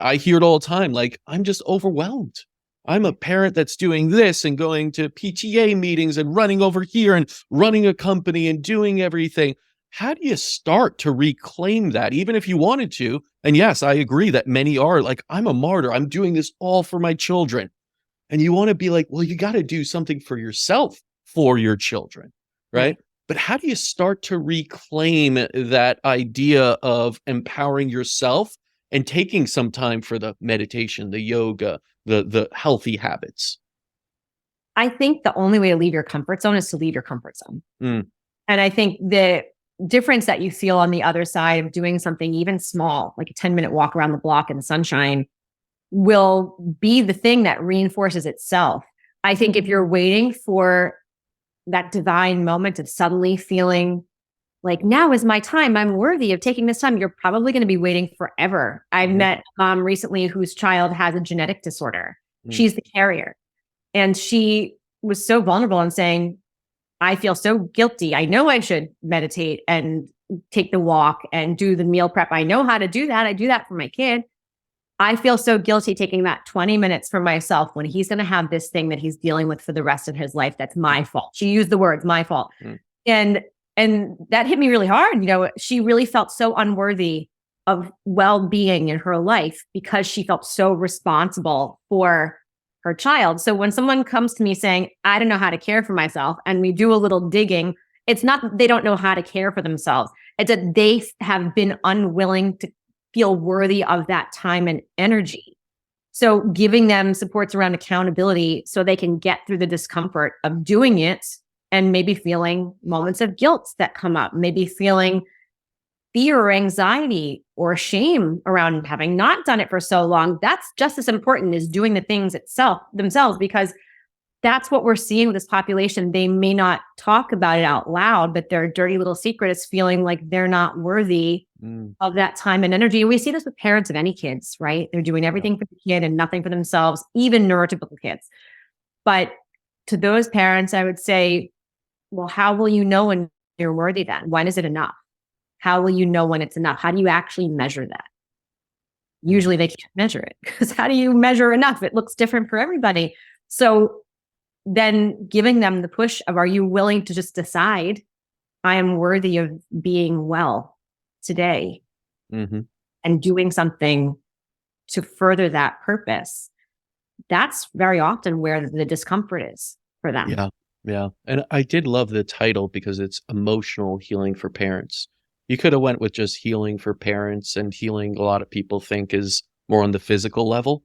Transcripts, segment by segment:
I hear it all the time. Like, I'm just overwhelmed. I'm a parent that's doing this and going to PTA meetings and running over here and running a company and doing everything. How do you start to reclaim that, even if you wanted to? And yes, I agree that many are like, I'm a martyr. I'm doing this all for my children. And you want to be like, well, you got to do something for yourself for your children, right? But how do you start to reclaim that idea of empowering yourself and taking some time for the meditation, the yoga, the healthy habits? I think the only way to leave your comfort zone is to leave your comfort zone. Mm. And I think the difference that you feel on the other side of doing something even small, like a 10-minute walk around the block in the sunshine, will be the thing that reinforces itself. I think if you're waiting for that divine moment of suddenly feeling like, now is my time, I'm worthy of taking this time, you're probably going to be waiting forever. I've met a mom recently whose child has a genetic disorder. She's the carrier. And she was so vulnerable and saying, I feel so guilty. I know I should meditate and take the walk and do the meal prep. I know how to do that. I do that for my kid. I feel so guilty taking that 20 minutes for myself when he's going to have this thing that he's dealing with for the rest of his life. That's my fault. She used the words, my fault. And that hit me really hard. You know, she really felt so unworthy of well-being in her life because she felt so responsible for her child. So when someone comes to me saying, I don't know how to care for myself, and we do a little digging, it's not that they don't know how to care for themselves. It's that they have been unwilling to feel worthy of that time and energy. So giving them supports around accountability so they can get through the discomfort of doing it and maybe feeling moments of guilt that come up, maybe feeling fear or anxiety or shame around having not done it for so long. That's just as important as doing the things themselves, because that's what we're seeing with this population. They may not talk about it out loud, but their dirty little secret is feeling like they're not worthy of that time and energy. And we see this with parents of any kids, right? They're doing everything for the kid and nothing for themselves, even neurotypical kids. But to those parents, I would say, well, how will you know when you're worthy then? When is it enough? How will you know when it's enough? How do you actually measure that? Usually they can't measure it, because how do you measure enough? It looks different for everybody. So then giving them the push of, are you willing to just decide, I am worthy of being well today and doing something to further that purpose? That's very often where the discomfort is for them. Yeah. Yeah. And I did love the title because it's emotional healing for parents. You could have went with just healing for parents, and healing, a lot of people think, is more on the physical level,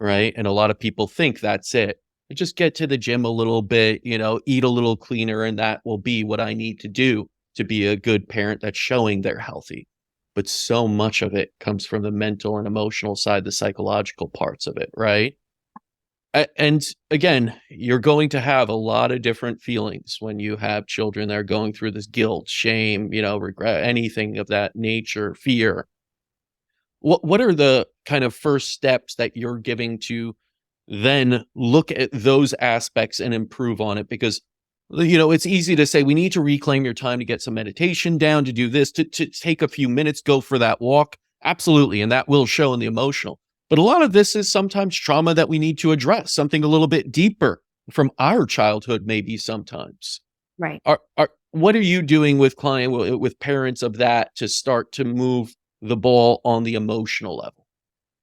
right? And a lot of people think that's it. You just get to the gym a little bit, you know, eat a little cleaner, and that will be what I need to do to be a good parent that's showing they're healthy. But so much of it comes from the mental and emotional side, the psychological parts of it, right? And again, you're going to have a lot of different feelings when you have children that are going through this guilt, shame, you know, regret, anything of that nature, fear. What are the kind of first steps that you're giving to then look at those aspects and improve on it? Because, you know, it's easy to say we need to reclaim your time to get some meditation down, to do this, to take a few minutes, go for that walk. Absolutely. And that will show in the emotional. But a lot of this is sometimes trauma that we need to address, something a little bit deeper from our childhood, maybe sometimes. Right. What are you doing with with parents of that to start to move the ball on the emotional level?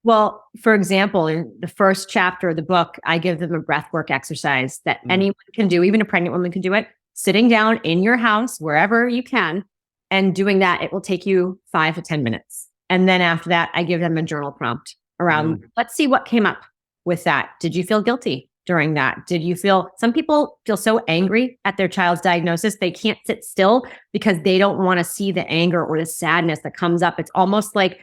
Well, for example, in the first chapter of the book, I give them a breathwork exercise that anyone can do, even a pregnant woman can do it, sitting down in your house, wherever you can, and doing that. It will take you 5 to 10 minutes. And then after that, I give them a journal prompt around, let's see what came up with that. Did you feel guilty during that? Did you feel, some people feel so angry at their child's diagnosis, they can't sit still because they don't want to see the anger or the sadness that comes up. It's almost like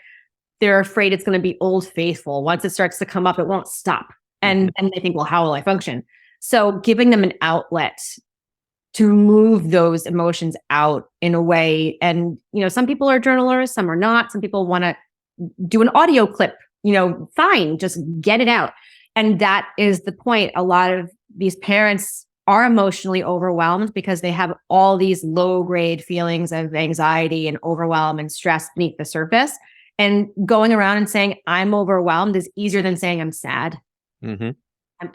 they're afraid it's going to be old faithful. Once it starts to come up, it won't stop. And they think, well, how will I function? So giving them an outlet to move those emotions out in a way. And, you know, some people are journalers, some are not. Some people want to do an audio clip, you know, fine, just get it out. And that is the point. A lot of these parents are emotionally overwhelmed because they have all these low grade feelings of anxiety and overwhelm and stress beneath the surface. And going around and saying, I'm overwhelmed is easier than saying I'm sad. Mm-hmm.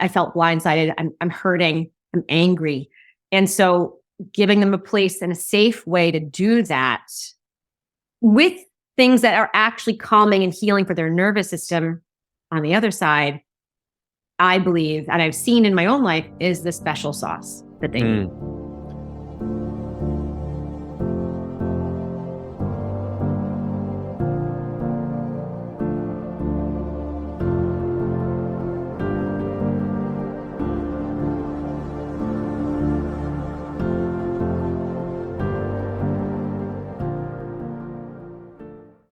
I felt blindsided. I'm hurting. I'm angry. And so giving them a place and a safe way to do that with things that are actually calming and healing for their nervous system on the other side, I believe, and I've seen in my own life, is the special sauce that they need.